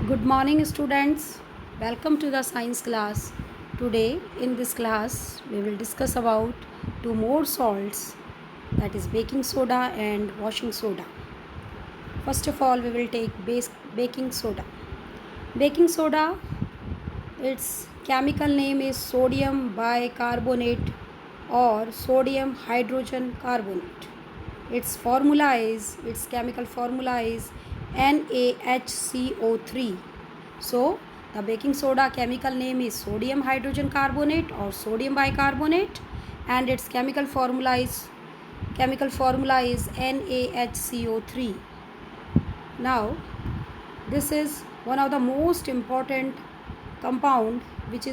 Good morning, students. Welcome to the science class. Today, in this class, we will discuss about two more salts, that is baking soda and washing soda. First of all, we will take baking soda. Baking soda, its chemical name is sodium bicarbonate or sodium hydrogen carbonate. Its chemical formula is NaHCO3. So the baking soda chemical name is sodium hydrogen carbonate or sodium bicarbonate, and its chemical formula is NaHCO3. Now this is one of the most important compound which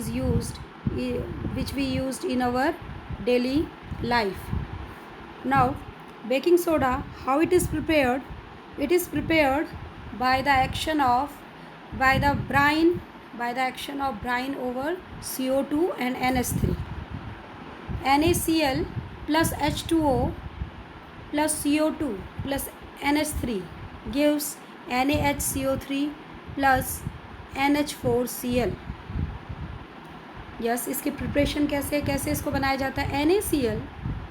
we used in our daily life. Now baking soda, how it is prepared? It is prepared by the action of brine over CO2 and NH3. NaCl plus H2O plus CO2 plus NH3 gives NaHCO3 plus NH4Cl. Yes, इसकी preparation कैसे इसको बनाया जाता है? NaCl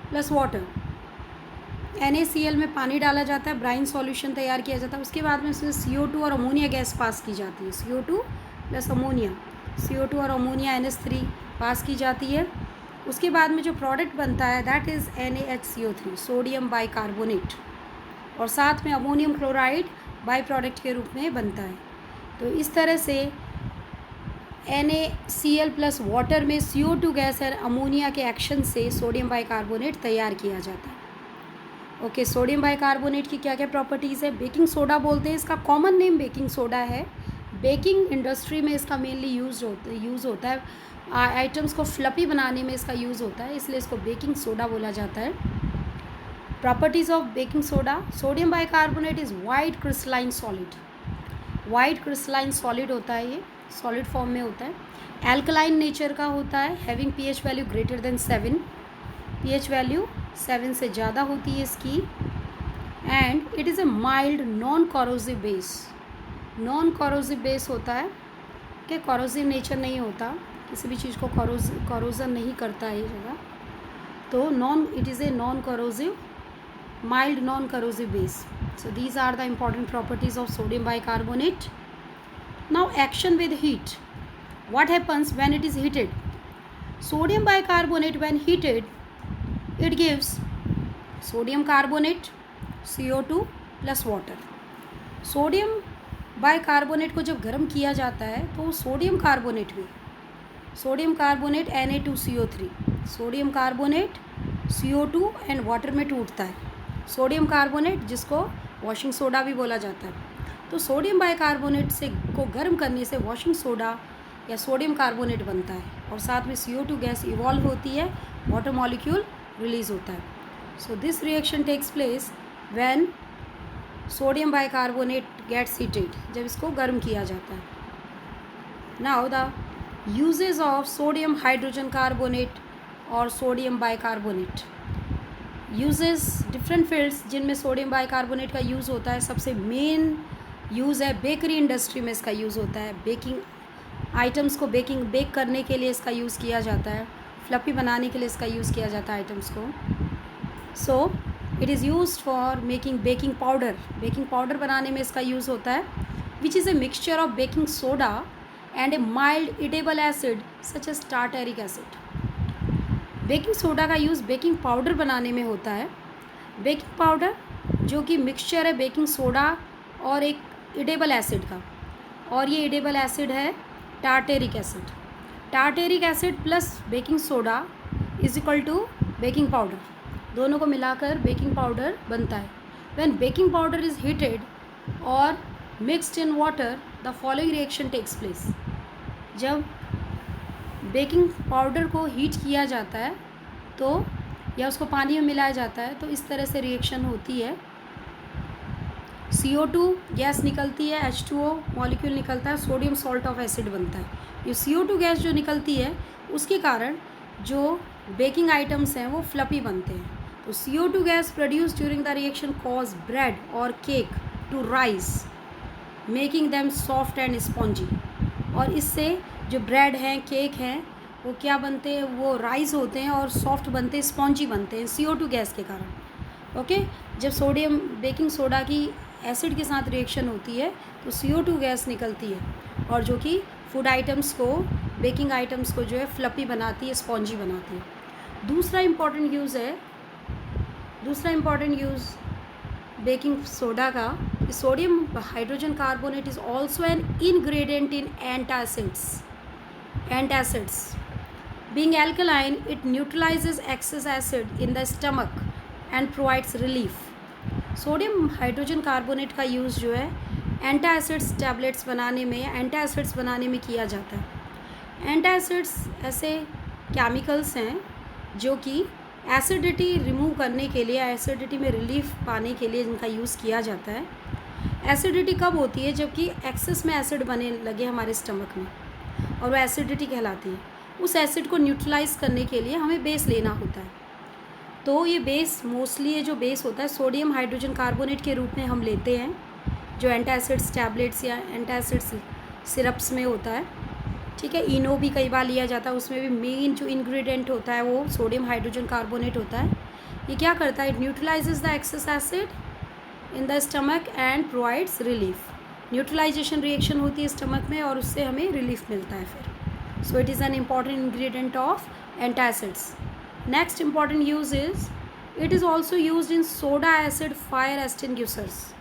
plus water, NaCl में पानी डाला जाता है, ब्राइन सॉल्यूशन तैयार किया जाता है, उसके बाद में उसमें CO2 और अमोनिया गैस पास की जाती है, CO2 प्लस अमोनिया, CO2 और अमोनिया NH3 पास की जाती है। उसके बाद में जो प्रोडक्ट बनता है that is NaHCO3 sodium bicarbonate, और साथ में अमोनियम क्लोराइड बाई प्रोडक्ट के रूप में बनता है। तो इस तरह से NaCl प्लस वाटर में CO2 गैस और अमोनिया के एक्शन से सोडियम बाइकार्बोनेट तैयार किया जाता है। ओके, सोडियम बाइकार्बोनेट की क्या क्या प्रॉपर्टीज़ है? बेकिंग सोडा बोलते हैं, इसका कॉमन नेम बेकिंग सोडा है। बेकिंग इंडस्ट्री में इसका मेनली यूज़ होता है, आइटम्स को फ्लपी बनाने में इसका यूज़ होता है, इसलिए इसको बेकिंग सोडा बोला जाता है। Properties of baking soda: sodium bicarbonate is white crystalline solid होता है, ये सॉलिड फॉर्म में होता है। एल्कलाइन नेचर का होता है, having pH value greater than 7, pH value 7 से ज़्यादा होती है इसकी। And it is A mild non corrosive base होता है कि कॉरोसिव नेचर नहीं होता, किसी भी चीज़ को कॉरोजन नहीं करता है ये जगह, तो it is a non corrosive, mild non corrosive base. So these are the important properties of sodium bicarbonate. Now action with heat. What happens when it is heated? Sodium bicarbonate when heated, it gives sodium carbonate, CO2 plus water. Sodium bicarbonate को जब गर्म किया जाता है तो sodium carbonate Na2CO3, sodium carbonate CO2 and water में टूटता है, सोडियम कार्बोनेट जिसको वॉशिंग सोडा भी बोला जाता है। तो सोडियम बाइकार्बोनेट को गर्म करने से वॉशिंग सोडा या सोडियम कार्बोनेट बनता है, और साथ में CO2 गैस इवॉल्व होती है, वाटर मॉलिक्यूल रिलीज होता है। So this reaction takes place when sodium bicarbonate gets heated, जब इसको गर्म किया जाता है। Now the uses of sodium hydrogen carbonate और sodium bicarbonate. Uses different fields जिनमें सोडियम बाइकार्बोनेट का यूज़ होता है। सबसे मेन यूज़ है बेकरी इंडस्ट्री में, इसका यूज़ होता है, बेकिंग आइटम्स को बेक करने के लिए इसका यूज़ किया जाता है, फ्लफी बनाने के लिए इसका यूज़ किया जाता है आइटम्स को। So it is used for making baking powder बनाने में इसका यूज़ होता है, which is a mixture of baking soda and a mild edible acid such as tartaric acid. Baking soda का यूज़ बेकिंग पाउडर बनाने में होता है। बेकिंग पाउडर जो कि मिक्सचर है बेकिंग सोडा और एक इडेबल एसिड का, और ये इडेबल एसिड है tartaric acid plus baking soda is equal to baking powder, दोनों को मिलाकर बेकिंग पाउडर बनता है। When baking powder is heated और mixed in water, the following reaction takes place. जब बेकिंग पाउडर को हीट किया जाता है तो, या उसको पानी में मिलाया जाता है, तो इस तरह से रिएक्शन होती है। CO2 गैस निकलती है, H2O मॉलिक्यूल निकलता है, सोडियम सॉल्ट ऑफ एसिड बनता है। ये CO2 गैस जो निकलती है उसके कारण जो बेकिंग आइटम्स हैं वो फ्लपी बनते हैं। तो CO2 gas produce during the reaction cause bread और cake to rise making them soft and spongy. और इससे जो ब्रेड हैं, केक हैं, वो क्या बनते हैं, वो राइज होते हैं और सॉफ्ट बनते हैं, स्पॉन्जी बनते हैं CO2 गैस के कारण। ओके, जब सोडियम बेकिंग सोडा की एसिड के साथ रिएक्शन होती है तो CO2 गैस निकलती है और जो कि फूड आइटम्स को, बेकिंग आइटम्स को जो है फ्लपी बनाती है, स्पॉन्जी बनाती है। दूसरा इम्पॉर्टेंट यूज़ बेकिंग सोडा का, sodium hydrogen carbonate is also an ingredient in antacids. Being alkaline, it neutralizes excess acid in the stomach and provides relief. Sodium hydrogen carbonate का यूज़ जो है antacids tablets बनाने में, antacids बनाने में किया जाता है। एंटासिड्स ऐसे केमिकल्स हैं जो कि एसिडिटी रिमूव करने के लिए, एसिडिटी में रिलीफ पाने के लिए जिनका यूज़ किया जाता है। एसिडिटी कब होती है, जबकि एक्सेस में एसिड बने लगे हमारे स्टमक में, और वो एसिडिटी कहलाती है। उस एसिड को न्यूट्रलाइज करने के लिए हमें बेस लेना होता है। तो ये बेस मोस्टली, ये जो बेस होता है सोडियम हाइड्रोजन कार्बोनेट के रूप में हम लेते हैं, जो एंटासिड्स टैबलेट्स या एंटासिड्स सिरप्स में होता है। ठीक है, इनो भी कई बार लिया जाता है, उसमें भी मेन जो इंग्रेडिएंट होता है वो सोडियम हाइड्रोजन कार्बोनेट होता है। ये क्या करता है, it neutralises the excess acid in the stomach and provides relief. Neutralisation reaction होती है स्टमक में और उससे हमें रिलीफ मिलता है फिर। सो it is an important ingredient of antacids. Next important use is it is also use in soda acid fire extinguishers.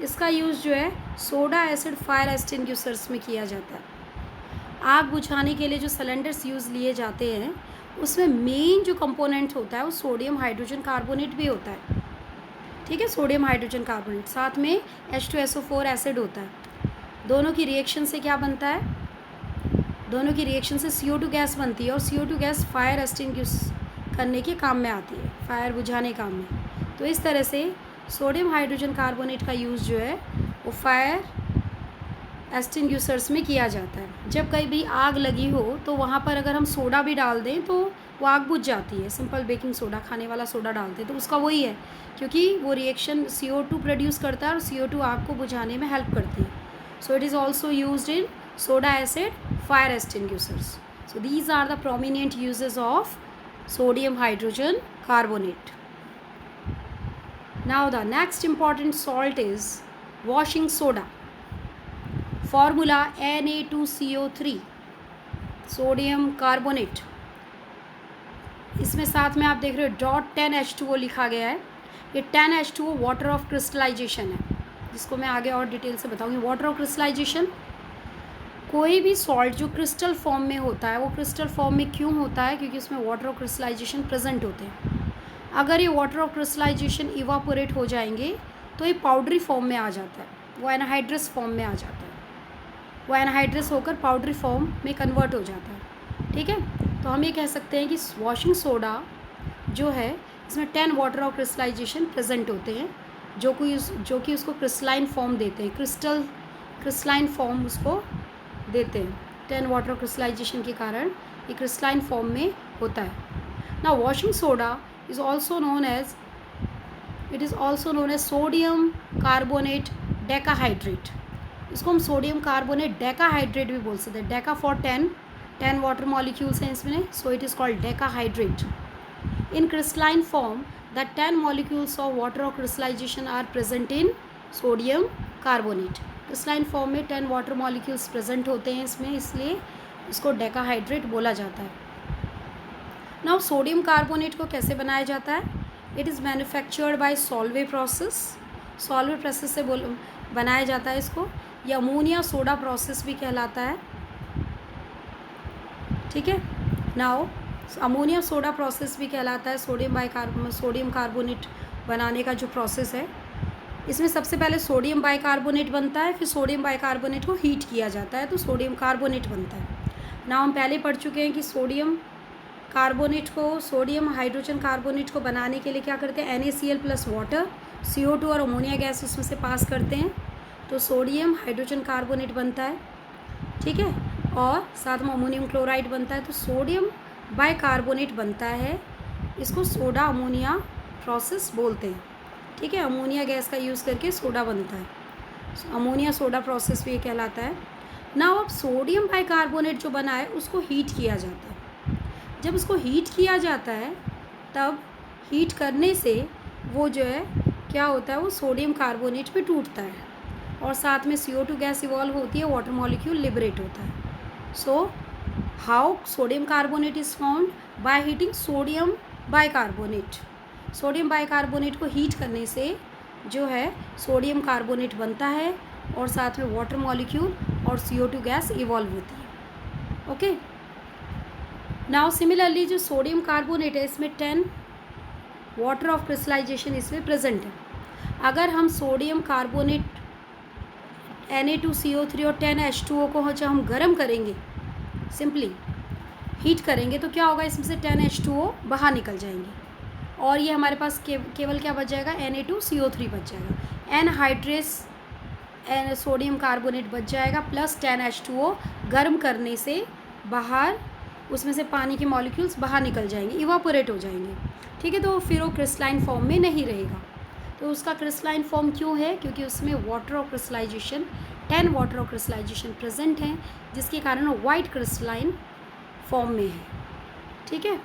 इसका यूज़ जो है सोडा एसिड फायर एक्सटिंग्विशर्स में किया जाता है। आग बुझाने के लिए जो सिलेंडर्स यूज़ लिए जाते हैं उसमें मेन जो कंपोनेंट होता है वो सोडियम हाइड्रोजन कार्बोनेट भी होता है। ठीक है, सोडियम हाइड्रोजन कार्बोनेट, साथ में H2SO4 एसिड होता है। दोनों की रिएक्शन से क्या बनता है, दोनों की रिएक्शन से CO2 गैस बनती है और CO2 गैस फायर एक्सटिंग्विश करने के काम में आती है, फायर बुझाने काम में। तो इस तरह से सोडियम हाइड्रोजन कार्बोनेट का यूज़ जो है वो फायर एक्सटिंग्विशर्स में किया जाता है। जब कहीं भी आग लगी हो तो वहाँ पर अगर हम सोडा भी डाल दें तो वो आग बुझ जाती है। सिंपल बेकिंग सोडा, खाने वाला सोडा डालते हैं तो उसका वही है, क्योंकि वो रिएक्शन CO2 प्रोड्यूस करता है और CO2 आग को बुझाने में हेल्प करती है। So it is also used in soda acid fire extinguishers. So these are the prominent uses of sodium hydrogen carbonate. Now the next important salt is washing soda. Formula Na2CO3 sodium carbonate. इसमें साथ में आप देख रहे हो .10H2O लिखा गया है। ये 10H2O वाटर ऑफ क्रिस्टलाइजेशन है, जिसको मैं आगे और डिटेल से बताऊंगी। वाटर ऑफ क्रिस्टलाइजेशन, कोई भी सॉल्ट जो क्रिस्टल फॉर्म में होता है वो क्रिस्टल फॉर्म में क्यों होता है, क्योंकि उसमें वाटर ऑफ क्रिस्टलाइजेशन प्रेजेंट होते हैं। अगर ये वाटर ऑफ क्रिस्टलाइजेशन इवापोरेट हो जाएंगे तो ये पाउडरी फॉर्म में आ जाता है, वो एनहाइड्रस फॉर्म में आ जाता है, वो एनहाइड्रस होकर पाउडरी फॉर्म में कन्वर्ट हो जाता है। ठीक है, तो हम ये कह सकते हैं कि वॉशिंग सोडा जो है इसमें 10 वाटर ऑफ क्रिस्टलाइजेशन प्रेजेंट होते हैं, जो कि उसको क्रिस्टलाइन फॉर्म देते हैं, क्रिस्टलाइन फॉर्म उसको देते हैं। 10 वाटर ऑफ क्रिस्टलाइजेशन के कारण ये क्रिस्टलाइन फॉर्म में होता है। ना washing soda is also known as sodium carbonate decahydrate. इसको हम सोडियम कार्बोनेट डेकाहाइड्रेट भी बोल सकते हैं। डेका फॉर 10 वाटर मॉलिक्यूल्स हैं इसमें, so it is called decahydrate. In crystalline form the 10 molecules of water of crystallisation are present in sodium carbonate. Crystalline form में 10 water molecules present होते हैं इसमें, इसलिए इसको डेकाहाइड्रेट बोला जाता है। नाउ सोडियम कार्बोनेट को कैसे बनाया जाता है? It is manufactured by Solvay process से बनाया जाता है इसको। या अमोनिया सोडा प्रोसेस भी कहलाता है। ठीक है, नाउ अमोनिया सोडा प्रोसेस भी कहलाता है सोडियम कार्बोनेट बनाने का जो प्रोसेस है। इसमें सबसे पहले सोडियम बाइकार्बोनेट बनता है, फिर सोडियम बाइकार्बोनेट को हीट किया जाता है तो सोडियम कार्बोनेट बनता है। नाउ हम पहले पढ़ चुके हैं कि सोडियम हाइड्रोजन कार्बोनेट को बनाने के लिए क्या करते हैं, NaCl प्लस वाटर, CO2 और अमोनिया गैस उसमें से पास करते हैं तो सोडियम हाइड्रोजन कार्बोनेट बनता है। ठीक है, और साथ में अमोनियम क्लोराइड बनता है तो सोडियम बाइकार्बोनेट बनता है। इसको सोडा अमोनिया प्रोसेस बोलते हैं। ठीक है, अमोनिया गैस का यूज़ करके सोडा बनता है। अमोनिया सोडा प्रोसेस भी कहलाता है। नाउ अब सोडियम बाइकार्बोनेट जो बना है उसको हीट किया जाता है। जब उसको हीट किया जाता है तब हीट करने से वो जो है क्या होता है, वो सोडियम कार्बोनेट में टूटता है और साथ में CO2 गैस इवॉल्व होती है, वाटर मॉलिक्यूल लिबरेट होता है। So how sodium carbonate is found? By heating sodium bicarbonate. Sodium bicarbonate को हीट करने से जो है सोडियम कार्बोनेट बनता है और साथ में वाटर मॉलिक्यूल और CO2 गैस इवॉल्व होती है। ओके, नाउ सिमिलरली जो सोडियम कार्बोनेट है इसमें 10 वाटर ऑफ क्रिस्टलाइजेशन इसमें प्रेजेंट है। अगर हम सोडियम कार्बोनेट Na2CO3 और 10H2O को जब हम गर्म करेंगे, सिंपली हीट करेंगे, तो क्या होगा, इसमें से 10H2O बाहर निकल जाएंगे और ये हमारे पास केवल क्या बच जाएगा, Na2CO3 बच जाएगा। एनहाइड्रेस सोडियम कार्बोनेट बच जाएगा प्लस 10H2O गर्म करने से बाहर उसमें से पानी के मॉलिक्यूल्स बाहर निकल जाएंगे, इवापोरेट हो जाएंगे। ठीक है, तो फिर वो क्रिस्टलाइन फॉर्म में नहीं रहेगा। तो उसका क्रिस्टलाइन फॉर्म क्यों है? क्योंकि उसमें water of crystallisation 10 water of crystallisation present हैं, जिसके कारण वो वाइट क्रिस्टलाइन फॉर्म में है। ठीक है,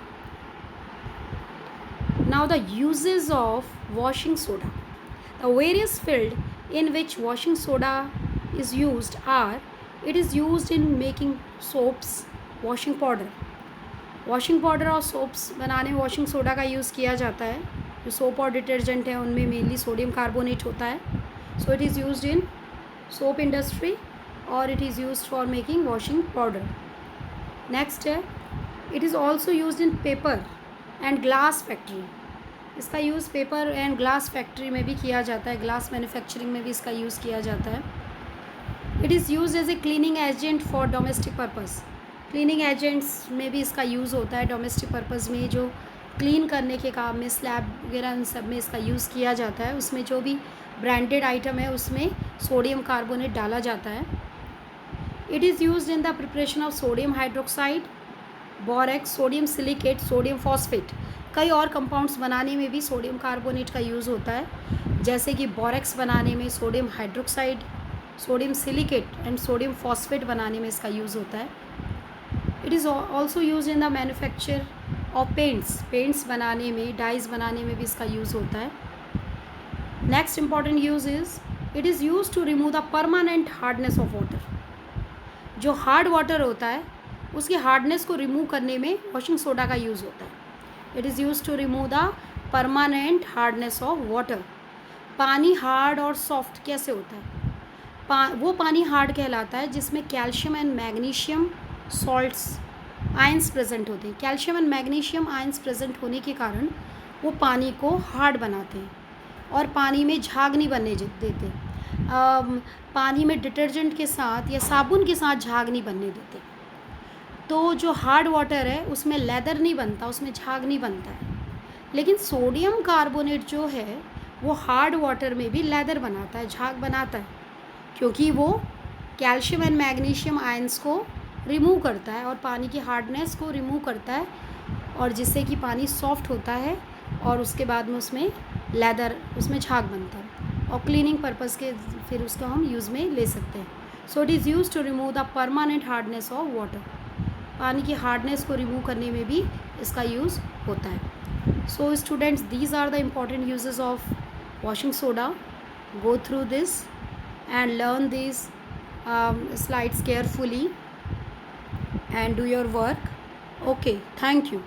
now the uses of washing soda. The various field in which washing soda is used are, it is used in making soaps, washing powder. Washing powder और soaps बनाने में वॉशिंग सोडा का use किया जाता है। जो सोप और detergent है उनमें मेनली सोडियम कार्बोनेट होता है। So it is used in soap industry और it is used for making washing powder. Next है, it is also used in paper and glass factory. इसका use paper and glass factory में भी किया जाता है, ग्लास मैन्युफैक्चरिंग में भी इसका यूज़ किया जाता है। It is used as a cleaning agent for domestic purpose. Cleaning agents में भी इसका यूज़ होता है, डोमेस्टिक पर्पज़ में जो क्लीन करने के काम में, स्लैब वगैरह इन सब में इसका यूज़ किया जाता है। उसमें जो भी ब्रांडेड आइटम है उसमें सोडियम कार्बोनेट डाला जाता है। It is used in the preparation of sodium hydroxide, borax, sodium silicate, sodium phosphate. कई और कंपाउंड्स बनाने में भी सोडियम कार्बोनेट का यूज़ होता है, जैसे कि बोरेक्स बनाने में sodium hydroxide, sodium silicate and sodium phosphate बनाने में इसका यूज़ होता है। It is also use in the manufacture of paints बनाने में, डाइज बनाने में भी इसका यूज़ होता है। Next important use is it is use to remove the permanent hardness of water. जो हार्ड वाटर होता है उसकी हार्डनेस को रिमूव करने में वॉशिंग सोडा का यूज़ होता है। It is use to remove the permanent hardness of water. पानी हार्ड और सॉफ्ट कैसे होता है? वो पानी हार्ड कहलाता है जिसमें calcium and magnesium salts ions present होते हैं। Calcium and magnesium ions present होने के कारण वो पानी को हार्ड बनाते हैं और पानी में झाग नहीं बनने देते। पानी में डिटर्जेंट के साथ या साबुन के साथ झाग नहीं बनने देते। तो जो हार्ड वाटर है उसमें लेदर नहीं बनता, उसमें झाग नहीं बनता है। लेकिन सोडियम कार्बोनेट जो है वो हार्ड वाटर में भी लेदर बनाता है, झाग बनाता है, क्योंकि वो कैल्शियम एंड मैग्नीशियम आयंस को रिमूव करता है और पानी की हार्डनेस को रिमूव करता है, और जिससे कि पानी सॉफ्ट होता है और उसके बाद में उसमें लेदर, उसमें झाग बनता है और क्लीनिंग पर्पज़ के फिर उसको हम यूज़ में ले सकते हैं। So it is use to remove the permanent hardness of water. पानी की हार्डनेस को रिमूव करने में भी इसका यूज़ होता है। So students, these are the important uses of washing soda. Go through this and learn these slides carefully and do your work. Okay, thank you.